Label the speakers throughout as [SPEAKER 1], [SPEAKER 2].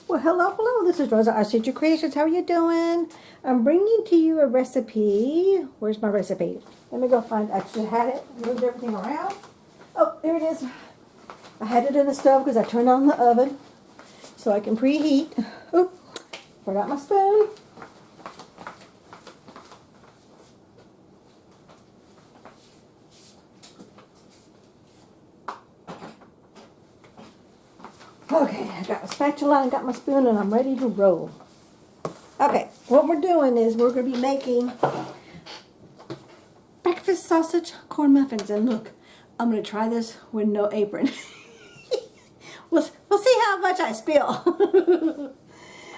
[SPEAKER 1] Well, hello, this is Rosa, Our Creations. How are you doing? I'm bringing to you a recipe. Where's my recipe? Let me go find, actually had it, moved everything around. Oh, there it is. I had it in the stove because I turned on the oven so I can preheat. Oop, forgot my spoon. Okay, I got my spatula and got my spoon and I'm ready to roll. Okay, what we're doing is we're going to be making breakfast sausage corn muffins. And look, I'm going to try this with no apron. we'll see how much I spill.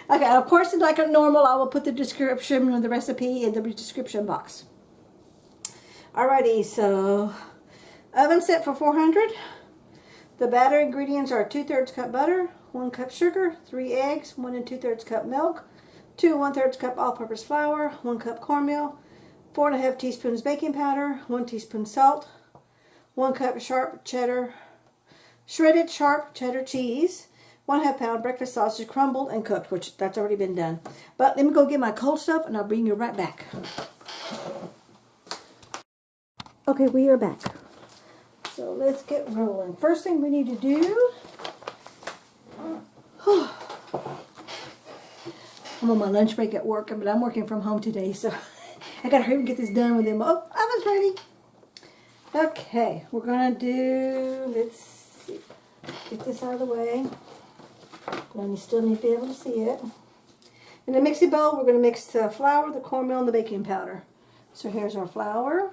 [SPEAKER 1] Okay, of course, like a normal, I will put the description of the recipe in the description box. Alrighty, so oven set for 400. The batter ingredients are 2/3 cup butter, 1 cup sugar, 3 eggs, 1 2/3 cup milk, 2 1/3 cup all-purpose flour, 1 cup cornmeal, 4 1/2 teaspoons baking powder, 1 teaspoon salt, 1 cup shredded sharp cheddar cheese, 1/2 pound breakfast sausage crumbled and cooked, which that's already been done. But let me go get my cold stuff and I'll bring you right back. Okay, we are back. So let's get rolling. First thing we need to do, I'm on my lunch break at work, but I'm working from home today, so I gotta hurry and get this done with them. Oh, oven's ready. Okay, we're gonna do, let's see, get this out of the way. And you still need to be able to see it. In a mixing bowl, we're gonna mix the flour, the cornmeal, and the baking powder. So here's our flour.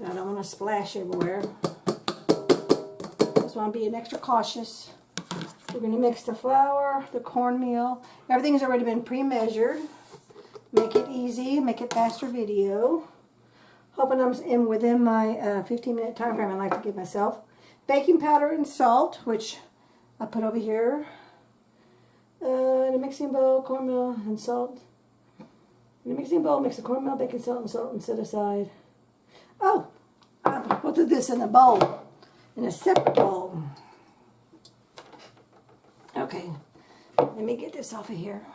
[SPEAKER 1] I don't want to splash everywhere. Just want to be extra cautious. We're going to mix the flour, the cornmeal. Everything's already been pre-measured. Make it easy, make it faster video. Hoping I'm within my 15-minute time frame I like to give myself. Baking powder and salt, which I put over here. In a mixing bowl, cornmeal and salt. In a mixing bowl, mix the cornmeal, baking salt, and set aside. Oh, I'll do this in a bowl, in a separate bowl. Okay, let me get this off of here,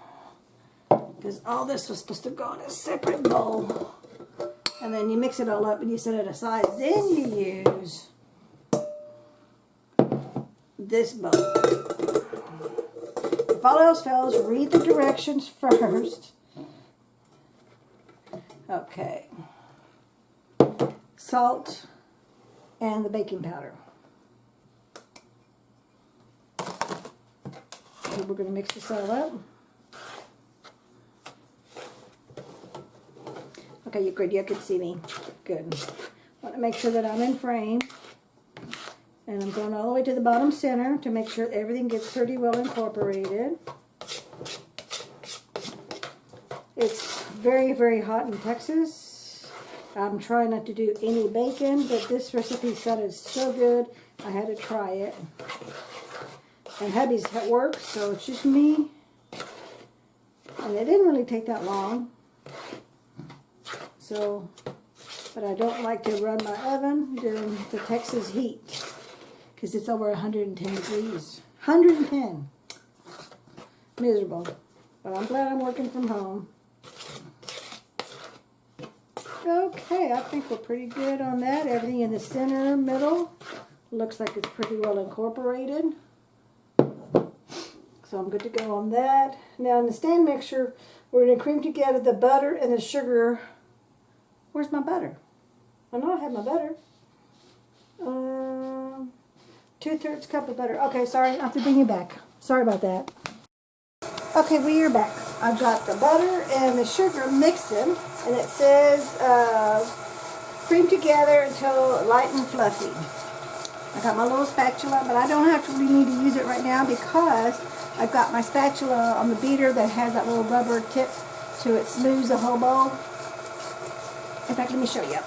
[SPEAKER 1] because all this was supposed to go in a separate bowl. And then you mix it all up and you set it aside. Then you use this bowl. If all else fails, read the directions first. Okay. Salt and the baking powder. Okay, we're going to mix this all up. Okay, you're good. You can see me. Good. Want to make sure that I'm in frame. And I'm going all the way to the bottom center to make sure everything gets pretty well incorporated. It's very, very hot in Texas. I'm trying not to do any bacon, but this recipe sounded so good, I had to try it. And hubby's at work, so it's just me. And it didn't really take that long. So, but I don't like to run my oven during the Texas heat, because it's over 110 degrees. 110. Miserable. But I'm glad I'm working from home. Okay, I think we're pretty good on that. Everything in the center, middle, looks like it's pretty well incorporated. So I'm good to go on that. Now in the stand mixture, we're going to cream together the butter and the sugar. Where's my butter? I know I have my butter. 2/3 cup of butter. Okay, sorry, I have to bring you back. Sorry about that. Okay, we are back. I've got the butter and the sugar mixing, and it says cream together until light and fluffy. I got my little spatula, but I don't actually need to use it right now because I've got my spatula on the beater that has that little rubber tip so it smooths the whole bowl. In fact, let me show you.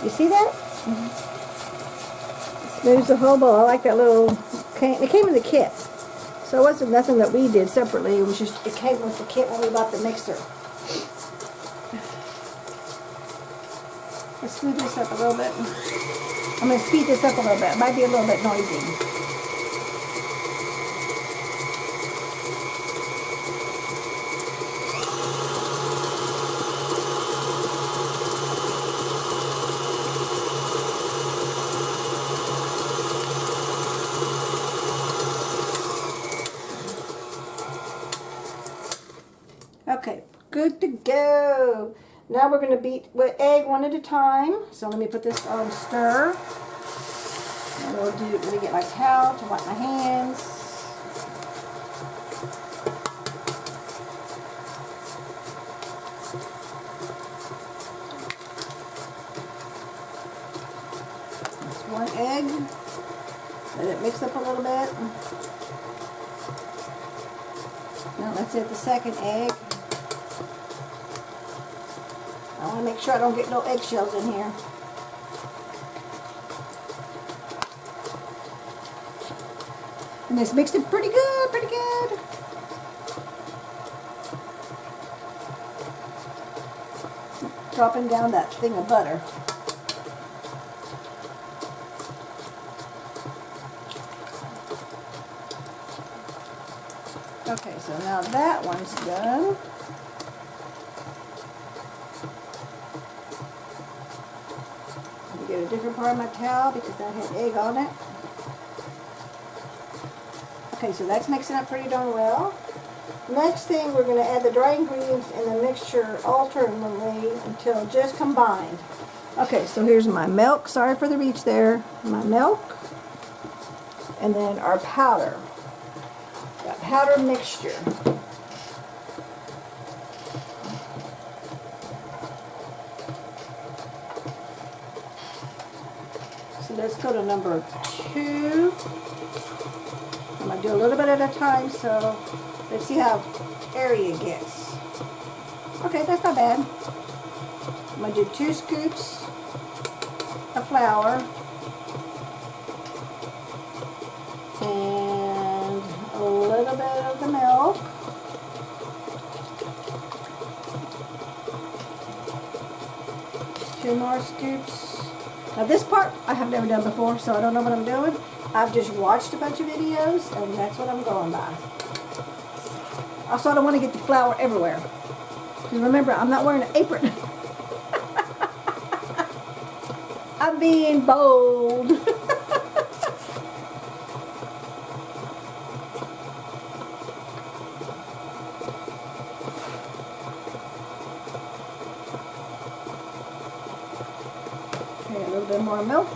[SPEAKER 1] You see that? Mm-hmm. It smooths the whole bowl. I like that little... It came in the kit. So it wasn't nothing that we did separately. It was just, it came with the kit when we bought the mixer. Let's smooth this up a little bit. I'm going to speed this up a little bit. It might be a little bit noisy. Okay, good to go. Now we're going to beat with egg one at a time. So let me put this on stir. And let me get my towel to wipe my hands. That's one egg. Let it mix up a little bit. Now let's add the second egg. I want to make sure I don't get no eggshells in here. And this mixed it pretty good, pretty good. Dropping down that thing of butter. Okay, so now that one's done. Get a different part of my towel because that had egg on it. Okay, so that's mixing up pretty darn well. Next thing, we're going to add the dry ingredients in the mixture alternately until just combined. Okay, so here's my milk. Sorry for the reach there. My milk. And then our powder. That powder mixture. Let's go to number 2. I'm going to do a little bit at a time, so let's see how airy it gets. Okay, that's not bad. I'm going to do 2 scoops of flour and a little bit of the milk. Two more scoops. Now this part I have never done before, so I don't know what I'm doing. I've just watched a bunch of videos, and that's what I'm going by. Also, I don't want to get the flour everywhere. Because remember, I'm not wearing an apron. I'm being bold. Okay, a little bit more milk.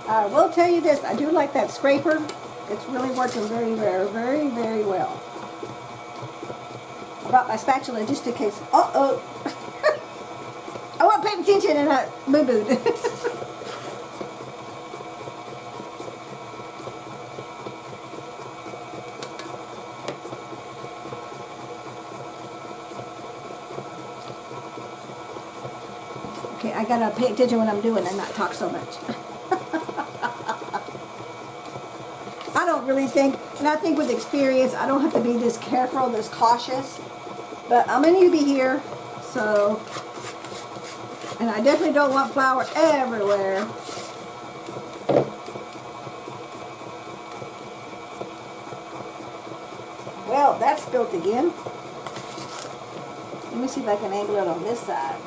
[SPEAKER 1] I will tell you this, I do like that scraper. It's really working very well. I brought my spatula just in case. Uh-oh. I wasn't paying attention and I boo-booed. Okay, I gotta pay attention when I'm doing and not talk so much. I don't really think, and I think with experience, I don't have to be this careful, this cautious, but I'm going to be here, so, and I definitely don't want flour everywhere. Well, that's spilt again. Let me see if I can angle it on this side.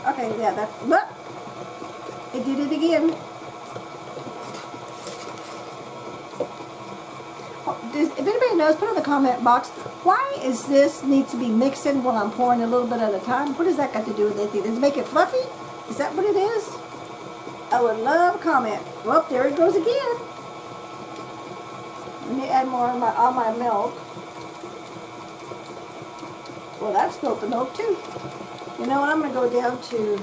[SPEAKER 1] Okay, yeah, that's, look, it did it again. If anybody knows, put in the comment box, why is this need to be mixing while I'm pouring a little bit at a time? What does that got to do with anything? Does it make it fluffy? Is that what it is? I would love a comment. Well, there it goes again. Let me add more of all my milk. Well, that spilled the milk too. You know what? I'm going to go down to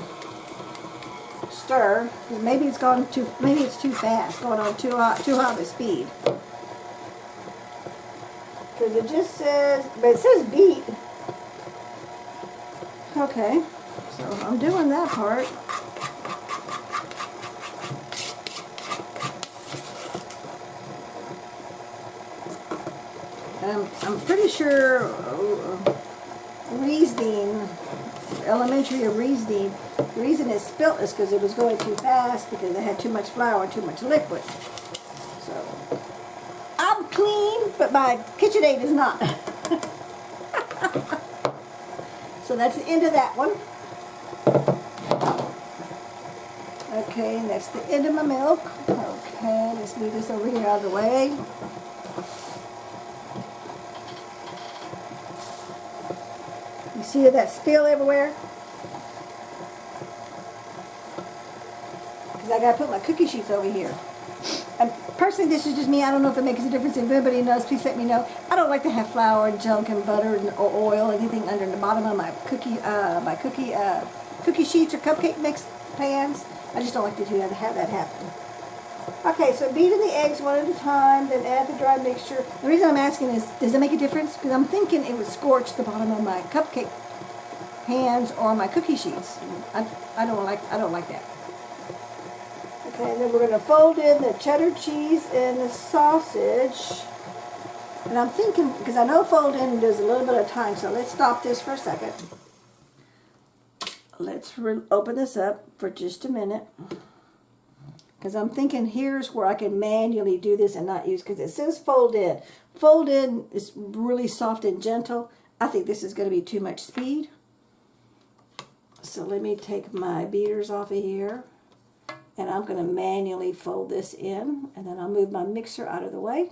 [SPEAKER 1] stir. Maybe it's gone too. Maybe it's too fast. Going on too high of a speed. Because it just says, but it says beat. Okay. So I'm doing that part. I'm pretty sure reasoning, elementary of reasoning, the reason it spilt is because it was going too fast because it had too much flour and too much liquid. So I'm clean, but my KitchenAid is not. So that's the end of that one. Okay, and that's the end of my milk. Okay, let's move this over here out of the way. You see that spill everywhere? Because I got to put my cookie sheets over here. And personally, this is just me. I don't know if it makes a difference. If anybody knows, please let me know. I don't like to have flour and junk and butter and or oil, anything under the bottom of my cookie sheets or cupcake mix pans. I just don't like to have that happen. Okay, so beating the eggs one at a time, then add the dry mixture. The reason I'm asking is, does it make a difference? Because I'm thinking it would scorch the bottom of my cupcake pans or my cookie sheets. I don't like that. Okay, and then we're going to fold in the cheddar cheese and the sausage. And I'm thinking, because I know fold in does a little bit of time, so let's stop this for a second. Let's open this up for just a minute. Because I'm thinking here's where I can manually do this and not use, because it says fold in. Fold in is really soft and gentle. I think this is going to be too much speed. So let me take my beaters off of here. And I'm going to manually fold this in. And then I'll move my mixer out of the way.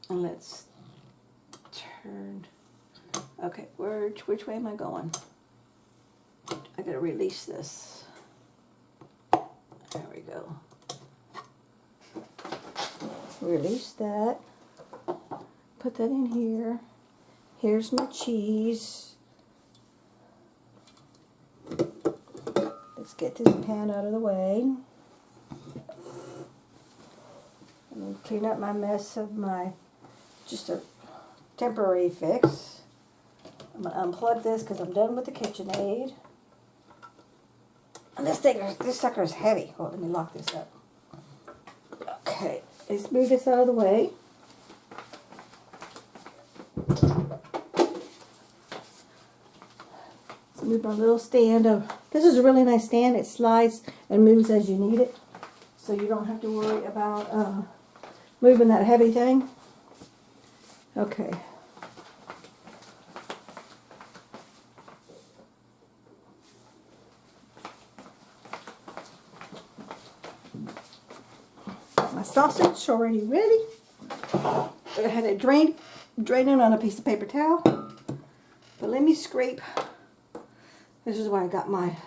[SPEAKER 1] And let's turn. Okay, which way am I going? I gotta release this. There we go. Release that. Put that in here. Here's my cheese. Let's get this pan out of the way. And then clean up my mess of my, just a temporary fix. I'm going to unplug this because I'm done with the KitchenAid. And this sucker is heavy. Oh, let me lock this up. Okay, let's move this out of the way. Let's move my little stand of, this is a really nice stand. It slides and moves as you need it. So you don't have to worry about moving that heavy thing. Okay. My sausage already ready. I had it drained it on a piece of paper towel. But let me scrape. This is why I got my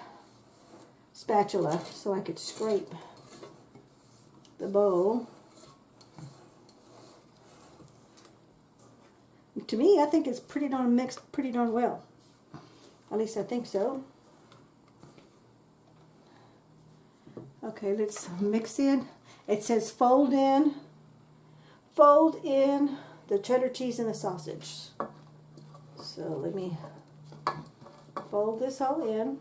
[SPEAKER 1] spatula, so I could scrape the bowl. To me, I think it's pretty darn mixed pretty darn well. At least I think so. Okay, let's mix in. It says fold in the cheddar cheese and the sausage. So let me fold this all in.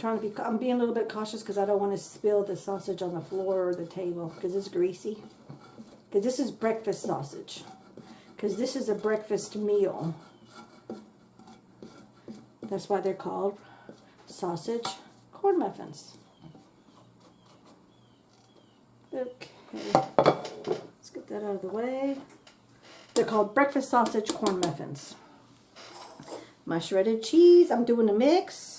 [SPEAKER 1] I'm being a little bit cautious because I don't want to spill the sausage on the floor or the table because it's greasy. Because this is breakfast sausage. Because this is a breakfast meal. That's why they're called sausage corn muffins. Okay, let's get that out of the way. They're called breakfast sausage corn muffins. My shredded cheese, I'm doing a mix.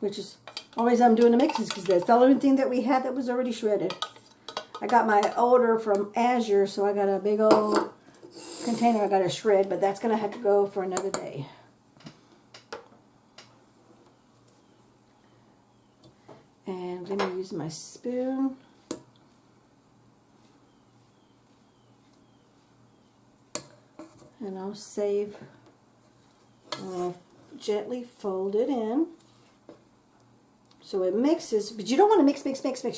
[SPEAKER 1] Which is always I'm doing a mix because that's the only thing that we had that was already shredded. I got my order from Azure, so I got a big old container I got to shred, but that's going to have to go for another day. And let me use my spoon. And I'll save, gently fold it in so it mixes, but you don't want to mix.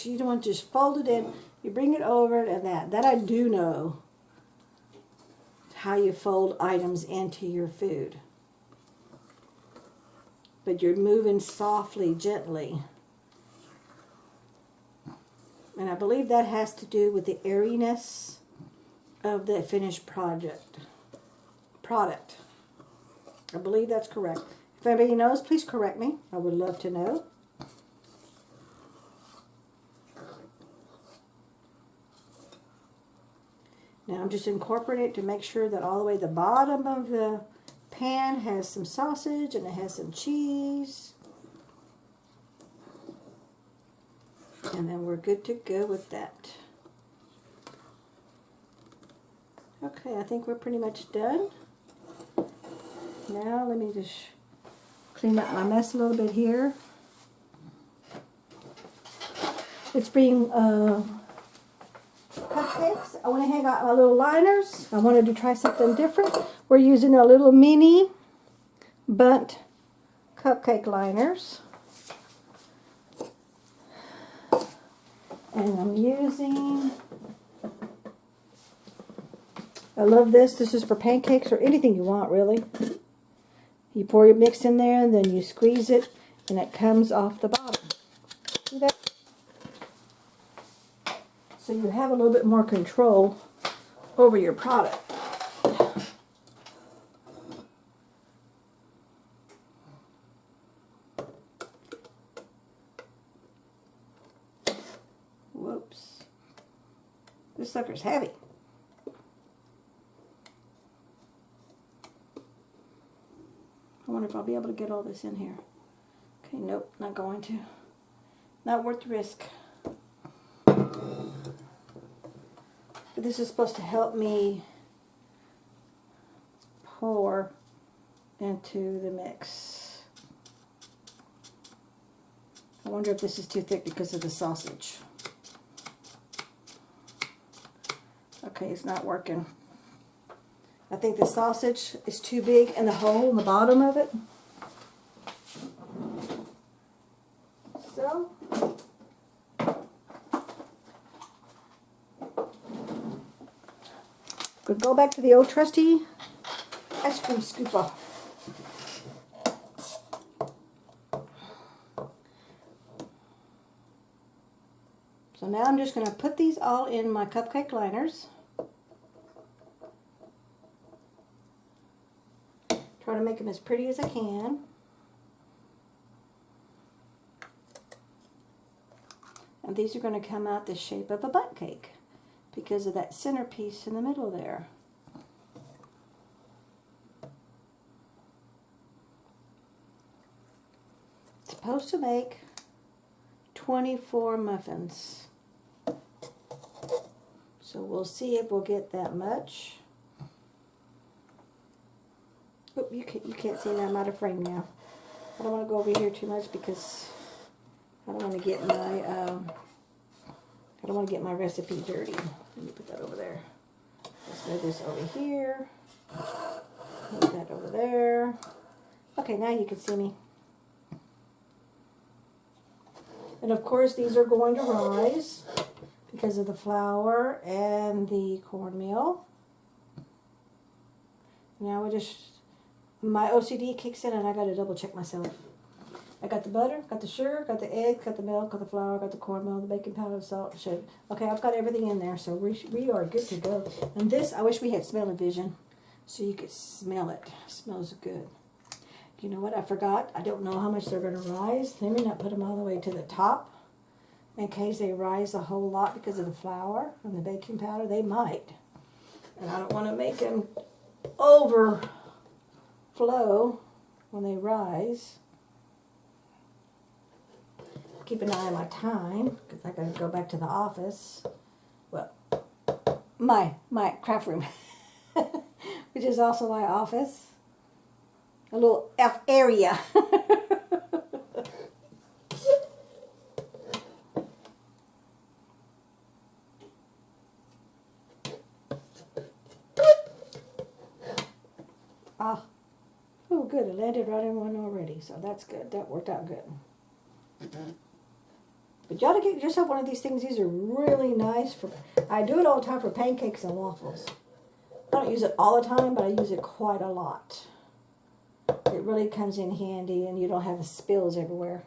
[SPEAKER 1] You don't want to just fold it in. You bring it over and that I do know how you fold items into your food. But you're moving softly, gently. And I believe that has to do with the airiness of the finished product. I believe that's correct. If anybody knows, please correct me. I would love to know. Now I'm just incorporating it to make sure that all the way the bottom of the pan has some sausage and it has some cheese. And then we're good to go with that. Okay, I think we're pretty much done. Now let me just clean up my mess a little bit here. It's being cupcakes. I went ahead and got my little liners. I wanted to try something different. We're using a little mini bundt cupcake liners. And I'm using, I love this. This is for pancakes or anything you want, really. You pour your mix in there, and then you squeeze it, and it comes off the bottom. See that? So you have a little bit more control over your product. Whoops. This sucker's heavy. I wonder if I'll be able to get all this in here. Okay, nope, not going to. Not worth the risk. But this is supposed to help me pour into the mix. I wonder if this is too thick because of the sausage. Okay, it's not working. I think the sausage is too big and the hole in the bottom of it. So, we'll go back to the old trusty ice cream scooper. So now I'm just going to put these all in my cupcake liners. Try to make them as pretty as I can. And these are going to come out the shape of a bundt cake because of that centerpiece in the middle there. It's supposed to make 24 muffins. So we'll see if we'll get that much. Oh, you can't see that. I'm out of frame now. I don't want to go over here too much because I don't want to get my recipe dirty. Let me put that over there. Let's move this over here. Move that over there. Okay, now you can see me. And of course, these are going to rise because of the flour and the cornmeal. Now we just, my OCD kicks in and I got to double check myself. I got the butter, got the sugar, got the egg, got the milk, got the flour, got the cornmeal, the baking powder, the salt, sugar. Okay, I've got everything in there, so we are good to go. And this, I wish we had smell-o-vision so you could smell it. It smells good. You know what, I forgot. I don't know how much they're going to rise. They may not put them all the way to the top in case they rise a whole lot because of the flour and the baking powder. They might. And I don't want to make them overflow when they rise. Keep an eye on my time because I got to go back to the office. Well, my craft room, which is also my office. A little F area. Ah, oh good, it landed right in one already, so that's good. That worked out good. But you ought to get yourself one of these things. These are really nice for, I do it all the time for pancakes and waffles. I don't use it all the time, but I use it quite a lot. It really comes in handy and you don't have spills everywhere.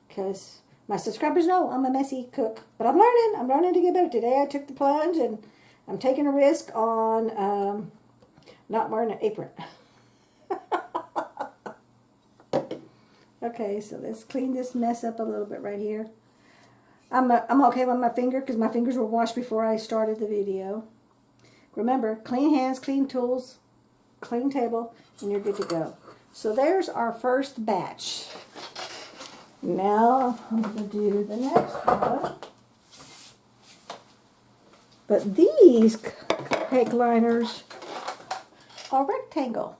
[SPEAKER 1] Because my subscribers know I'm a messy cook. But I'm learning to get better. Today I took the plunge and I'm taking a risk on not wearing an apron. Okay, so let's clean this mess up a little bit right here. I'm okay with my finger because my fingers were washed before I started the video. Remember, clean hands, clean tools, clean table, and you're good to go. So there's our first batch. Now I'm going to do the next one. But these cake liners are rectangle.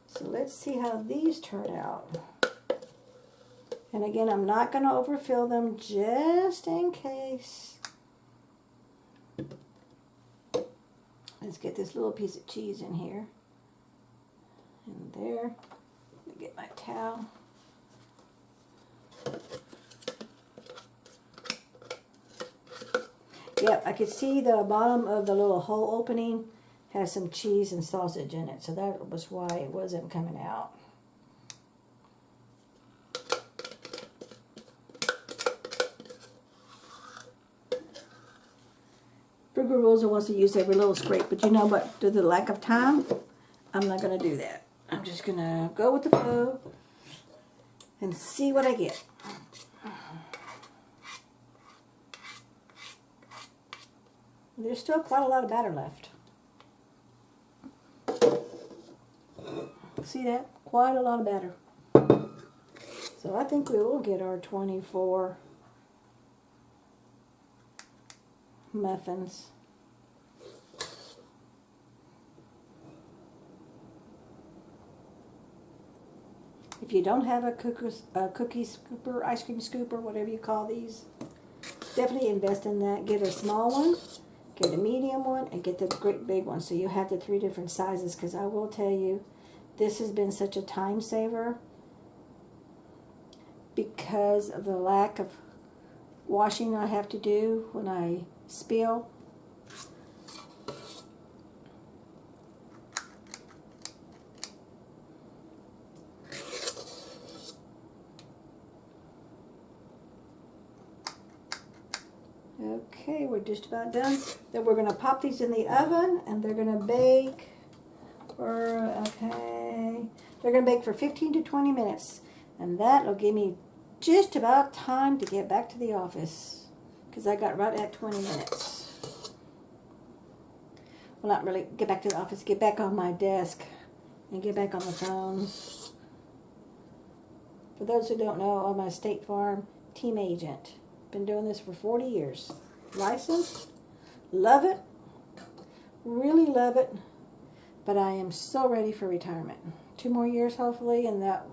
[SPEAKER 1] So let's see how these turn out. And again, I'm not going to overfill them just in case. Let's get this little piece of cheese in here. And there. Let me get my towel. Yep, I could see the bottom of the little hole opening has some cheese and sausage in it, so that was why it wasn't coming out. Frugal Rosa wants to use every little scrape, but you know what? Due to the lack of time, I'm not going to do that. I'm just going to go with the flow and see what I get. There's still quite a lot of batter left. See that? Quite a lot of batter. So I think we will get our 24 muffins. If you don't have a cookie scooper, ice cream scooper, whatever you call these, definitely invest in that. Get a small one, get a medium one, and get the great big one. So you have the 3 different sizes, because I will tell you, this has been such a time saver because of the lack of washing I have to do when I spill. Okay, we're just about done. Then we're going to pop these in the oven, and they're going to bake for, they're going to bake for 15 to 20 minutes. And that will give me just about time to get back to the office, because I got right at 20 minutes. Well, not really get back to the office, get back on my desk and get back on the phones. For those who don't know, I'm a State Farm team agent. Been doing this for 40 years. Licensed. Love it. Really love it. But I am so ready for retirement. 2 more years hopefully, and that,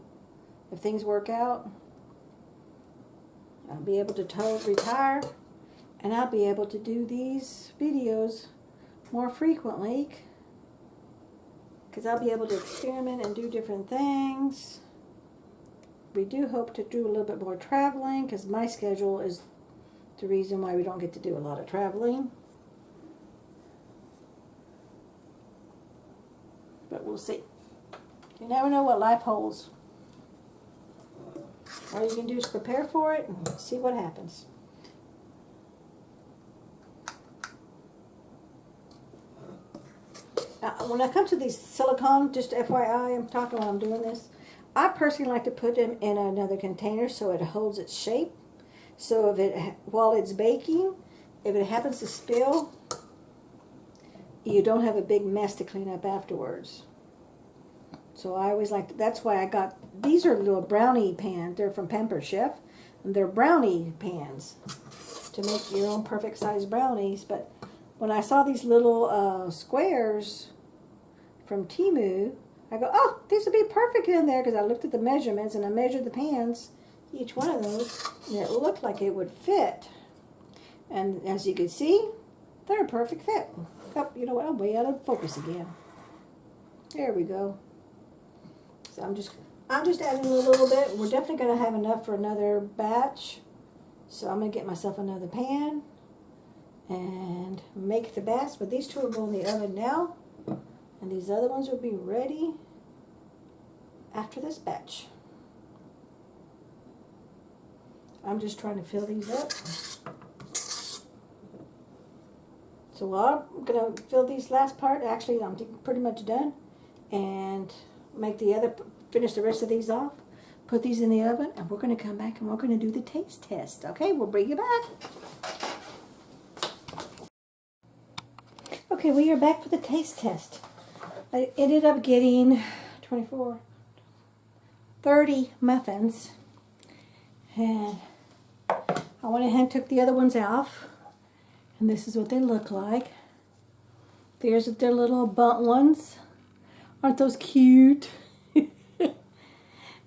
[SPEAKER 1] if things work out, I'll be able to retire, and I'll be able to do these videos more frequently, because I'll be able to experiment and do different things. We do hope to do a little bit more traveling, because my schedule is the reason why we don't get to do a lot of traveling. But we'll see. You never know what life holds. All you can do is prepare for it and see what happens. Now, when it comes to these silicone, just FYI, I'm talking while I'm doing this, I personally like to put them in another container so it holds its shape. So if it, while it's baking, if it happens to spill, you don't have a big mess to clean up afterwards. So I always like to, that's why I got, these are little brownie pans. They're from Pampered Chef, and they're brownie pans to make your own perfect size brownies. But when I saw these little squares from Temu, I go, oh, these would be perfect in there, because I looked at the measurements and I measured the pans, each one of those, and it looked like it would fit. And as you can see, They're a perfect fit. Oh, you know what? I'm way out of focus again. There we go. So I'm just adding a little bit. We're definitely going to have enough for another batch. So I'm going to get myself another pan and make the batch. But these two will go in the oven now. And these other ones will be ready after this batch. I'm just trying to fill these up. So I'm going to fill these last part. Actually, I'm pretty much done. And finish the rest of these off. Put these in the oven. And we're going to come back and we're going to do the taste test. Okay, we'll bring you back. Okay, we are back for the taste test. I ended up getting 30 muffins. And I went ahead and took the other ones off. And this is what they look like. There's their little bunt ones. Aren't those cute?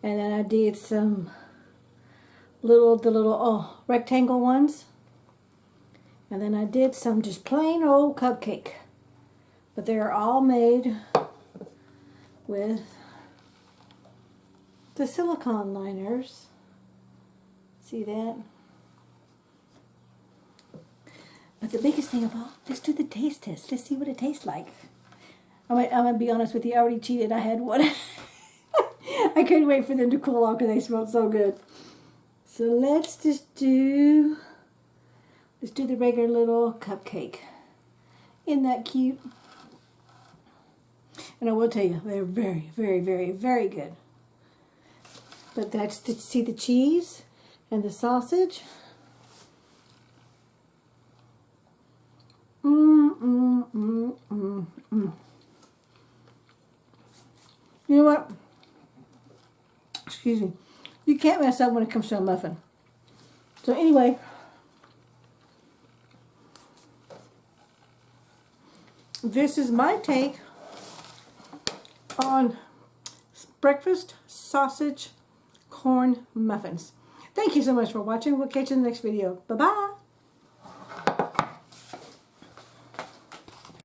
[SPEAKER 1] And then I did some little rectangle ones. And then I did some just plain old cupcake. But they're all made with the silicone liners. See that? But the biggest thing of all, let's do the taste test. Let's see what it tastes like. I'm going to be honest with you, I already cheated. I had one. I couldn't wait for them to cool off because they smelled so good. So let's do the regular little cupcake. Isn't that cute? And I will tell you, they're very, very, very, very good. But see the cheese and the sausage? You know what? Excuse me. You can't mess up when it comes to a muffin. So anyway, this is my take on breakfast sausage corn muffins. Thank you so much for watching. We'll catch you in the next video. Bye-bye.